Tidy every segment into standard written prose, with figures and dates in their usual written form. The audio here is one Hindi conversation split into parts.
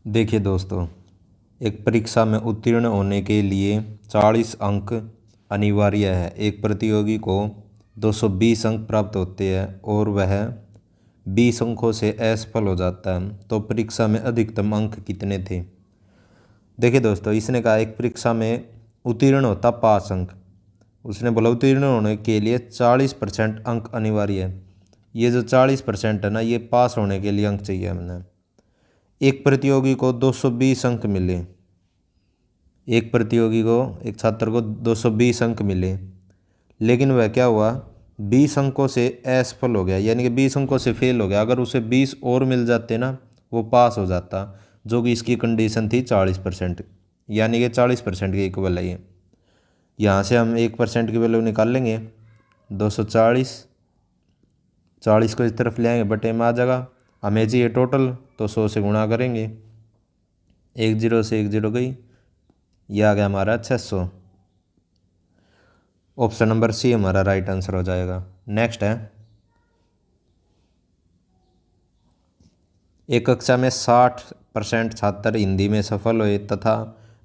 देखिए दोस्तों, एक परीक्षा में उत्तीर्ण होने के लिए 40 अंक अनिवार्य है। एक प्रतियोगी को 220 अंक प्राप्त होते हैं और वह 20 अंकों से असफल हो जाता है। तो परीक्षा में अधिकतम अंक कितने थे? देखिए दोस्तों, इसने कहा एक परीक्षा में उत्तीर्ण होता 5 अंक। उसने बोला उत्तीर्ण होने के लिए 40% अंक अनिवार्य है। ये जो 40% है ना, ये पास होने के लिए अंक चाहिए हमने। एक प्रतियोगी को 220 अंक मिले, एक छात्र को 220 अंक मिले, लेकिन वह क्या हुआ, 20 अंकों से असफल हो गया, यानी कि 20 अंकों से फेल हो गया। अगर उसे 20 और मिल जाते ना, वो पास हो जाता, जो कि इसकी कंडीशन थी 40%, यानी कि 40% के इक्वल है ये। यहाँ से हम 1% की वैल्यू निकाल लेंगे। 240 को इस तरफ ले आएंगे, बटे में आ जाएगा। हमें चाहिए टोटल, तो 100 से गुणा करेंगे। 1 0 से 1 0 गई, ये आ गया हमारा 600। ऑप्शन नंबर सी हमारा राइट आंसर हो जाएगा। नेक्स्ट है, एक कक्षा में 60% छात्र हिंदी में सफल हुए तथा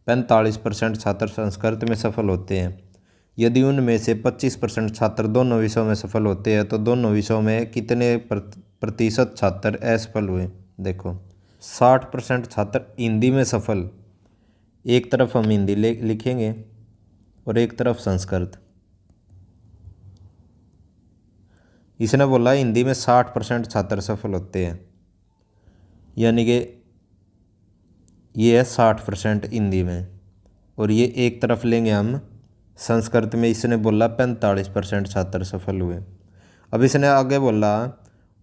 45% छात्र संस्कृत में सफल होते हैं। यदि उनमें से 25% छात्र दोनों विषयों में सफल होते हैं तो दोनों विषयों में कितने प्रतिशत छात्र असफल हुए? देखो, 60% छात्र हिंदी में सफल, एक तरफ हम हिंदी लिखेंगे और एक तरफ संस्कृत। इसने बोला हिंदी में 60% छात्र सफल होते हैं, यानी कि ये है 60% हिंदी में, और ये एक तरफ लेंगे हम संस्कृत में। इसने बोला 45% छात्र सफल हुए। अब इसने आगे बोला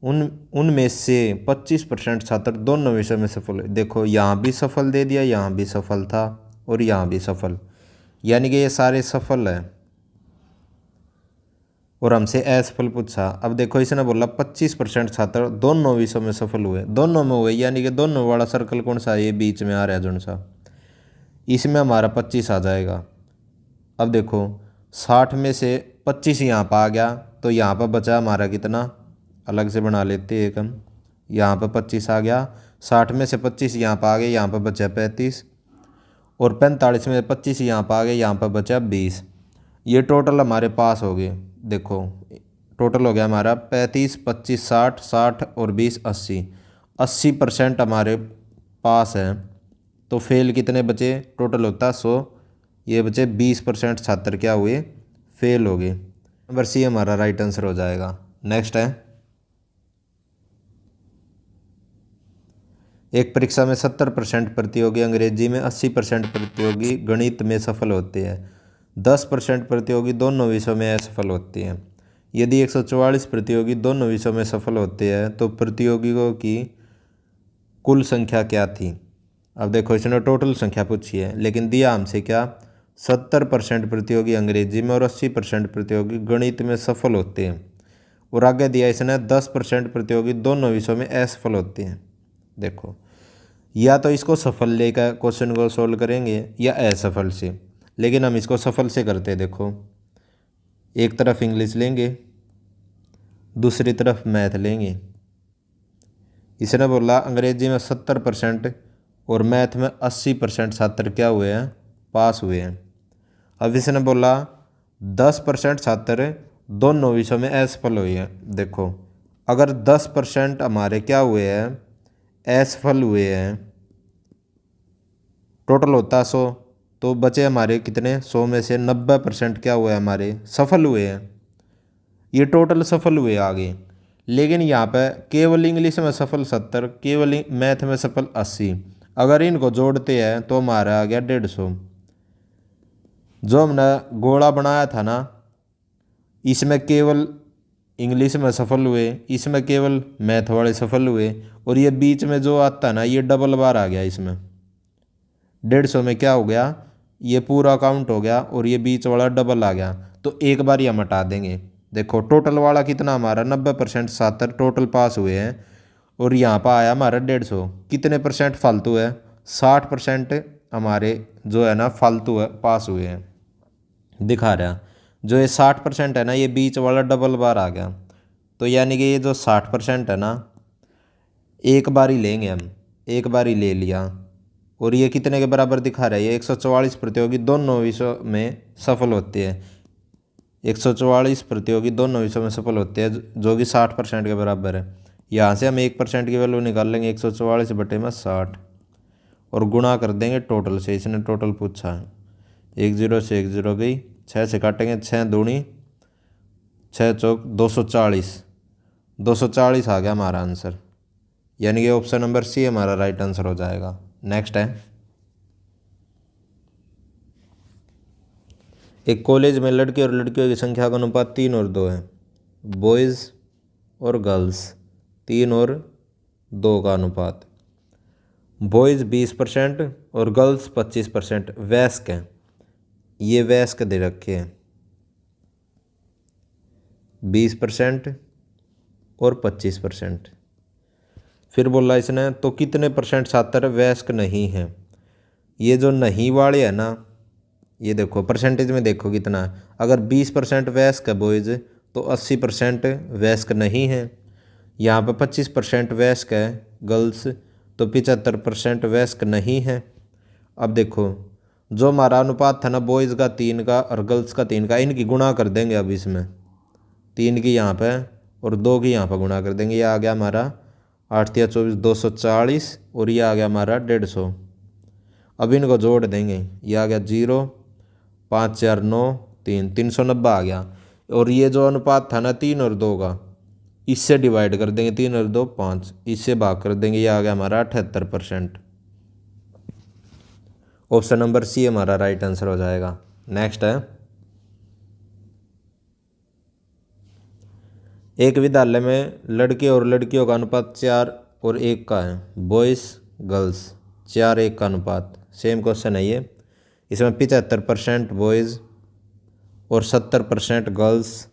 उनमें से 25% छात्र दोनों विषय में सफल हुए। देखो, यहाँ भी सफल दे दिया, यहाँ भी सफल था और यहाँ भी सफल, यानी कि ये सारे सफल है। और हमसे असफल पूछा। अब देखो, इसने बोला 25% छात्र दोनों विषयों में सफल हुए, दोनों में हुए, यानी कि दोनों वाला सर्कल कौन सा है? ये बीच में आ रहा है जोन सा, इसमें हमारा 25 आ जाएगा। अब देखो, 60 में से 25 यहाँ पर आ गया, तो यहाँ पर बचा हमारा कितना? अलग से बना लेते एक हम। यहाँ पर 25 आ गया, 60 में से 25 यहाँ पर आ गए, यहाँ पर बचा 35, और 45 में 25 यहाँ पर आ गए, यहाँ पर बचा 20। ये टोटल हमारे पास हो गए। देखो, टोटल हो गया हमारा 35, 25, 60, 60 और 20, 80। 80% हमारे पास है। तो फेल कितने बचे? टोटल होता 100, ये बचे 20% छात्र क्या हुए? फेल हो गए। नंबर सी हमारा राइट आंसर हो जाएगा। नेक्स्ट है, एक परीक्षा में 70% प्रतियोगी अंग्रेजी में, 80% प्रतियोगी गणित में सफल होते हैं। 10% प्रतियोगी दोनों विषयों में असफल होते हैं। यदि 144 प्रतियोगी दोनों विषयों में सफल होते हैं तो प्रतियोगियों की कुल संख्या क्या थी? अब देखो, इसने टोटल संख्या पूछी है, लेकिन दिया हमसे क्या? 70% प्रतियोगी अंग्रेजी में और 80% प्रतियोगी गणित में सफल होते हैं। और आगे दिया इसने 10% प्रतियोगी दोनों विषयों में असफल होते हैं। देखो, या तो इसको सफल लेकर क्वेश्चन को सोल्व करेंगे या असफल से, लेकिन हम इसको सफल से करते हैं। देखो, एक तरफ इंग्लिश लेंगे, दूसरी तरफ मैथ लेंगे। इसने बोला अंग्रेजी में 70% और मैथ में 80% छात्र क्या हुए हैं? पास हुए हैं। अब इसने बोला 10% छात्र दोनों विषयों में असफल हुए हैं। देखो, अगर 10% हमारे क्या हुए हैं? असफल हुए हैं, टोटल होता 100, तो बचे हमारे कितने? 100 में से 90% क्या हुए? हमारे सफल हुए हैं। ये टोटल सफल हुए आगे, लेकिन यहाँ पे केवल इंग्लिश में सफल 70, केवल मैथ में सफल 80। अगर इनको जोड़ते हैं तो हमारा आ गया 150। जो हमने गोला बनाया था ना, इसमें केवल इंग्लिश में सफल हुए, इसमें केवल मैथ वाले सफल हुए, और ये बीच में जो आता है ना, ये डबल बार आ गया। इसमें 150 में क्या हो गया? ये पूरा काउंट हो गया और ये बीच वाला डबल आ गया, तो एक बार ही हम हटा देंगे। देखो, टोटल वाला कितना हमारा? 90% छात्र टोटल पास हुए हैं, और यहाँ पर आया हमारा 150। कितने परसेंट फालतू है? 60% हमारे जो है ना फालतू है, पास हुए हैं, दिखा रहा। जो ये 60% है ना, ये बीच वाला डबल बार आ गया, तो यानी कि ये जो 60% है ना, एक बार ही लेंगे हम, एक बार ही ले लिया, और ये कितने के बराबर दिखा रहा है, ये 144 प्रतियोगी दोनों विषयों में सफल होते हैं। 144 प्रतियोगी दोनों विषयों में सफल होते हैं जो कि 60% के बराबर है। यहाँ से हम 1% की वैल्यू निकाल लेंगे 144 बटे में 60 और गुणा कर देंगे टोटल से। इसने टोटल पूछा है, 1 0 से 1 0 गई, 6 से काटेंगे, 6 दूनी 6 चौक 240, 240 आ गया हमारा आंसर। यानी कि ऑप्शन नंबर सी हमारा राइट आंसर हो जाएगा। नेक्स्ट है, एक कॉलेज में लड़के और लड़कियों की संख्या का अनुपात 3 और 2 है। बॉयज़ और गर्ल्स 3 और 2 का अनुपात। बॉयज़ 20% और गर्ल्स 25% वयस्क हैं। ये वयस्क दे रखे हैं 20% और 25%। फिर बोला इसने तो कितने परसेंट छात्र वयस्क नहीं हैं। ये जो नहीं वाले है ना, ये देखो परसेंटेज में देखो कितना है। अगर 20% वयस्क है बॉयज़ तो 80% वयस्क नहीं है। यहाँ पर 25% वयस्क है गर्ल्स तो 75% वयस्क नहीं है। अब देखो जो हमारा अनुपात था ना बॉयज़ का 3 का और गर्ल्स का 3 का, इनकी गुणा कर देंगे। अब इसमें 3 की यहाँ पे और 2 की यहाँ पर गुणा कर देंगे। ये आ गया हमारा 8 या 24 240 और ये आ गया हमारा 150। अब इनको जोड़ देंगे, ये आ गया 0 5 4 9 3 390 आ गया। और ये जो अनुपात था ना 3 और 2 का, इससे डिवाइड कर देंगे, 3 और 2 5, इससे भाग कर देंगे, ये आ गया हमारा 78%। ऑप्शन नंबर सी हमारा राइट आंसर हो जाएगा। नेक्स्ट है, एक विद्यालय में लड़के और लड़कियों का अनुपात 4 और 1 का है। बॉयज़ गर्ल्स 4 1 का अनुपात। सेम क्वेश्चन है ये। इसमें 75% बॉयज़ और 70% गर्ल्स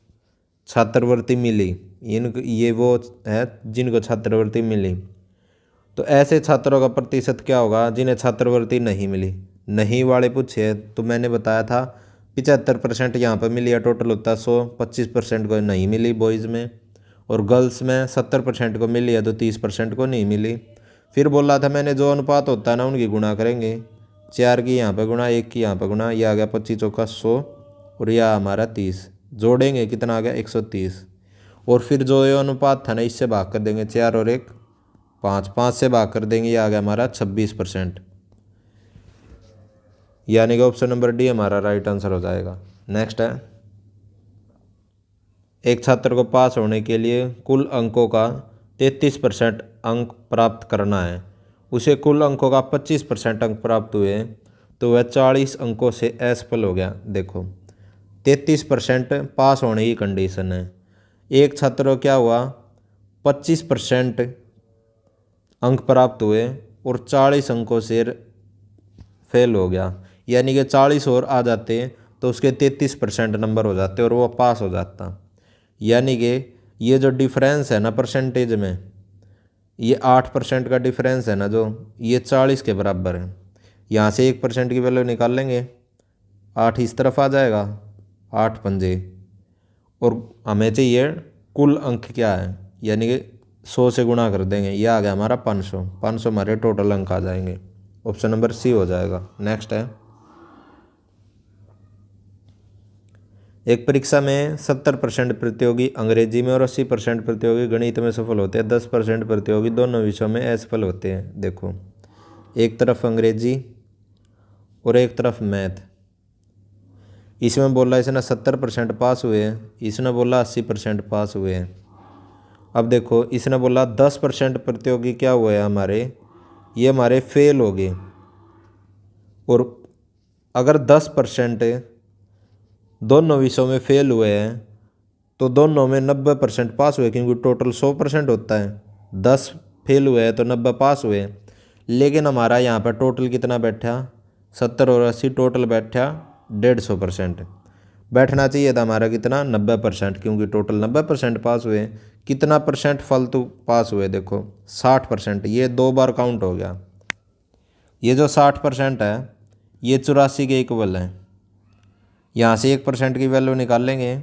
छात्रवृत्ति मिली। ये वो है जिनको छात्रवृत्ति मिली। तो ऐसे छात्रों का प्रतिशत क्या होगा जिन्हें छात्रवृत्ति नहीं मिली। नहीं वाले पूछे तो मैंने बताया था 75% यहाँ पर मिली है, टोटल होता है 100। 25% को नहीं मिली बॉयज़ में, और गर्ल्स में 70% को मिली है तो 30% को नहीं मिली। फिर बोला था मैंने जो अनुपात होता है ना उनकी गुणा करेंगे। 4 की यहाँ पर गुणा, 1 की यहाँ पर गुणा, यह आ गया 25 चौका 100 और यह हमारा 30। जोड़ेंगे कितना आ गया 130। और फिर जो ये अनुपात था ना इससे भाग कर देंगे, 4 और 1 5, 5 से भाग कर देंगे, ये आ गया हमारा 26%। यानी कि ऑप्शन नंबर डी हमारा राइट आंसर हो जाएगा। नेक्स्ट है, एक छात्र को पास होने के लिए कुल अंकों का 33% अंक प्राप्त करना है। उसे कुल अंकों का 25% अंक प्राप्त हुए तो वह 40 अंकों से असफल हो गया। देखो 33% पास होने की कंडीशन है। एक छात्र को क्या हुआ 25% अंक प्राप्त हुए और 40 अंकों से फेल हो गया। यानी कि 40 और आ जाते तो उसके 33% नंबर हो जाते और वो पास हो जाता। यानी कि ये जो डिफरेंस है ना परसेंटेज में, ये 8% का डिफरेंस है ना, जो ये 40 के बराबर है। यहाँ से 1% की वैल्यू निकाल लेंगे, 8 इस तरफ आ जाएगा, 8 पंजे, और हमें चाहिए कुल अंक क्या है, यानी कि 100 से गुणा कर देंगे, ये आ गया हमारा 500। 500 हमारे टोटल अंक आ जाएंगे। ऑप्शन नंबर सी हो जाएगा। नेक्स्ट है, एक परीक्षा में 70% प्रतियोगी अंग्रेजी में और 80% प्रतियोगी गणित में सफल होते हैं। 10% प्रतियोगी दोनों विषयों में असफल होते हैं। देखो एक तरफ अंग्रेजी और एक तरफ मैथ। इसमें बोला इसने 70% पास हुए हैं, इसने बोला 80% पास हुए हैं। अब देखो इसने बोला 10% प्रतियोगी क्या हुए हैं हमारे, ये हमारे फेल हो गए। और अगर 10% दोनों विषयों में फेल हुए हैं तो दोनों में 90% पास हुए, क्योंकि टोटल 100% होता है। 10 फेल हुए हैं तो 90 पास हुए। लेकिन हमारा यहाँ पर टोटल कितना बैठा, 70 और 80 टोटल बैठा 150%। बैठना चाहिए था हमारा कितना 90%, क्योंकि टोटल 90% पास हुए। कितना परसेंट फालतू पास हुए, देखो 60%। ये 2 बार काउंट हो गया। ये जो 60% है ये 84 के इक्वल है। यहाँ से 1% की वैल्यू निकाल लेंगे,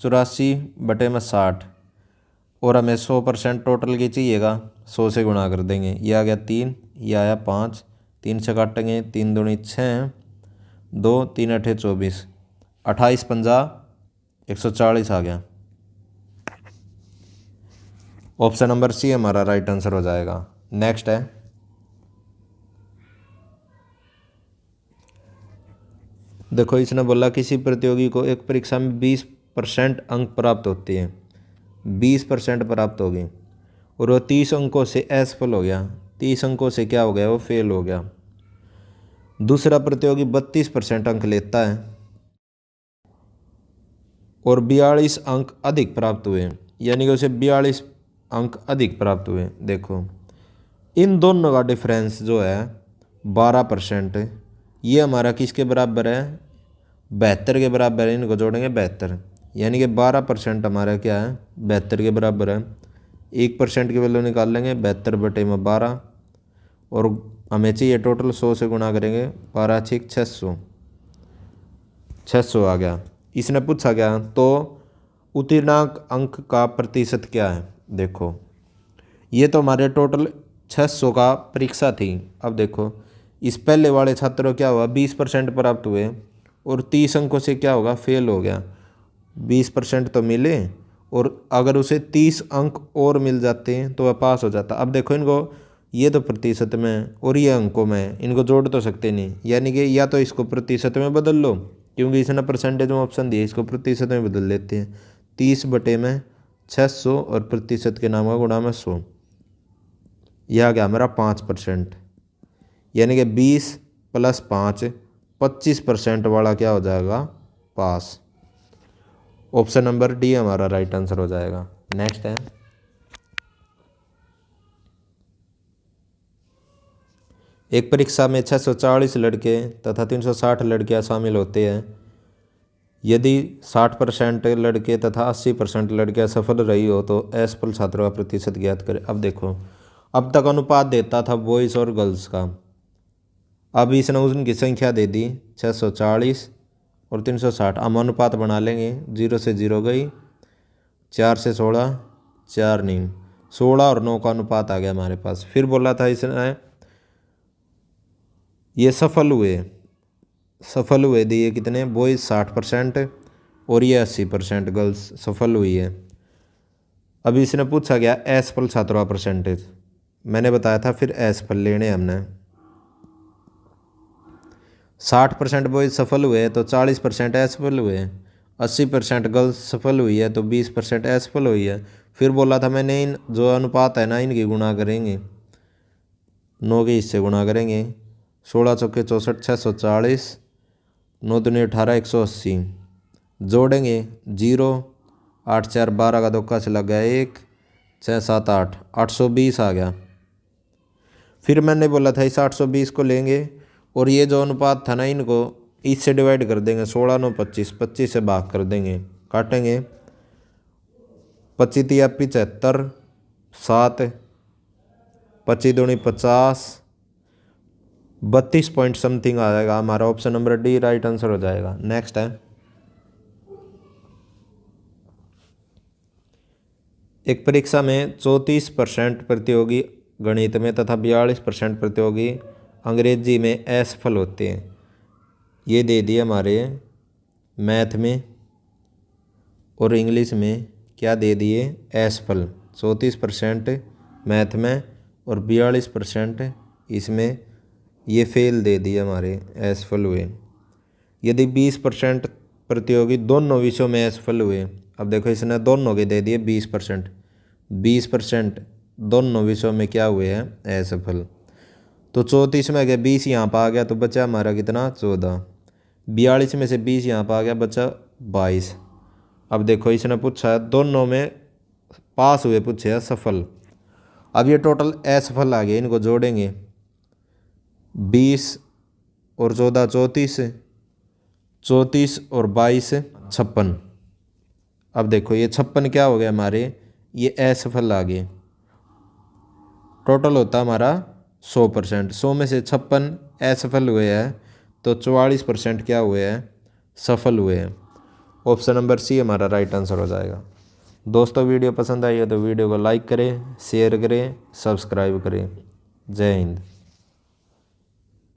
84 बटे में 60, और हमें 100% टोटल की चाहिएगा, 100 से गुणा कर देंगे। ये आ गया 3, ये आया 5, 3 से काटेंगे, 3 दूनी 6, 2 3 8 24, 28 50 140 आ गया। ऑप्शन नंबर सी हमारा राइट आंसर हो जाएगा। नेक्स्ट है, देखो इसने बोला किसी प्रतियोगी को एक परीक्षा में 20% अंक प्राप्त होते हैं, 20% प्राप्त हो गई और वो 30 अंकों से असफल हो गया, 30 अंकों से क्या हो गया, वो फेल हो गया। दूसरा प्रतियोगी 32% अंक लेता है और 42 अंक अधिक प्राप्त हुए, यानी कि उसे 42 अंक अधिक प्राप्त हुए। देखो इन दोनों का डिफरेंस जो है 12%, ये हमारा किसके बराबर है, 72 के बराबर है। इनको जोड़ेंगे 72, यानी कि 12% हमारा क्या है, 72 के बराबर है। 1% की वैल्यू निकाल लेंगे, 72/12, और हमें चाहिए टोटल 100 से गुणा करेंगे, 12 6 600, 600 आ गया। इसने पूछा क्या, तो उत्तीर्णांक अंक का प्रतिशत क्या है। देखो ये तो हमारे टोटल 600 का परीक्षा थी। अब देखो इस पहले वाले छात्रों क्या हुआ, 20% प्राप्त हुए और 30 अंकों से क्या होगा, फेल हो गया। 20% तो मिले और अगर उसे 30 अंक और मिल जाते हैं तो वह पास हो जाता। अब देखो इनको, ये तो प्रतिशत में और ये अंकों में, इनको जोड़ तो सकते नहीं, यानी कि या तो इसको प्रतिशत में बदल लो, क्योंकि इसने परसेंटेज में ऑप्शन दिए, इसको प्रतिशत में बदल लेते हैं। 30/600 और प्रतिशत के नाम का गुणा में 100, यह आ गया हमारा 5%, यानी कि 20 + 5 25% वाला क्या हो जाएगा, पास। ऑप्शन नंबर डी हमारा राइट आंसर हो जाएगा। नेक्स्ट है, एक परीक्षा में 640 लड़के तथा 360 लड़कियां शामिल होते हैं। यदि 60% लड़के तथा 80% लड़कियां सफल रही हो तो असफल छात्रों का प्रतिशत ज्ञात करें। अब देखो अब तक अनुपात देता था बॉयज़ और गर्ल्स का, अब इसने उनकी संख्या दे दी 640 और 360। हम अनुपात बना लेंगे, 0 से 0 गई, 4 से 16, 4 नहीं, 16 और 9 का अनुपात आ गया हमारे पास। फिर बोला था इसने ये सफल हुए दिए कितने, बॉयज़ 60% और ये 80% गर्ल्स सफल हुई है। अभी इसने पूछा गया असफल छात्रों का परसेंटेज, मैंने बताया था फिर असफल लेने हमने। 60% बॉयज़ सफल हुए तो 40% असफल हुए, 80% गर्ल्स सफल हुई है तो 20% असफल हुई है। फिर बोला था मैंने इन जो अनुपात है ना इनकी गुणा करेंगे, 9 के इससे गुणा करेंगे, 16 चौके 64 640, 9 दूनी 18 180, जोड़ेंगे 0 8 4 12 का धोखा से लग गया 1 6 7 8 820 आ गया। फिर मैंने बोला था इस 820 को लेंगे और ये जो अनुपात था ना इनको इससे डिवाइड कर देंगे, 16 9 25, 25 से भाग कर देंगे, काटेंगे, 25 × 75, 7, 25 दूनी 50, 32 पॉइंट समथिंग आ जाएगा। हमारा option number D right answer हो जाएगा। नेक्स्ट है, एक परीक्षा में 34% प्रतियोगी गणित में तथा 42% प्रतियोगी अंग्रेजी में असफल होते हैं। ये दे दिए हमारे मैथ में और इंग्लिश में क्या दे दिए, असफल। 34% मैथ में और 42% इसमें ये फेल दे दिए हमारे, असफल हुए। यदि 20% प्रतियोगी दोनों विषयों में असफल हुए, अब देखो इसने दोनों के दे दिए 20%, 20% दोनों विषयों में क्या हुए हैं, असफल। तो 34 में गया 20 यहाँ पर आ गया तो बचा हमारा कितना, 14। 42 में से 20 यहाँ पर आ गया, बचा 22। अब देखो इसने पूछा है दोनों में पास हुए, पूछे है सफल। अब ये टोटल असफल आ गए, इनको जोड़ेंगे, 20 और 14 34, 34 और 22 56। अब देखो ये 56 क्या हो गया हमारे, ये असफल आ गए। टोटल होता हमारा 100%, 100 में से 56 असफल हुए हैं तो 44% क्या हुए हैं, सफल हुए हैं। ऑप्शन नंबर सी हमारा राइट आंसर हो जाएगा। दोस्तों वीडियो पसंद आई है तो वीडियो को लाइक करें, शेयर करें, सब्सक्राइब करें। जय हिंद।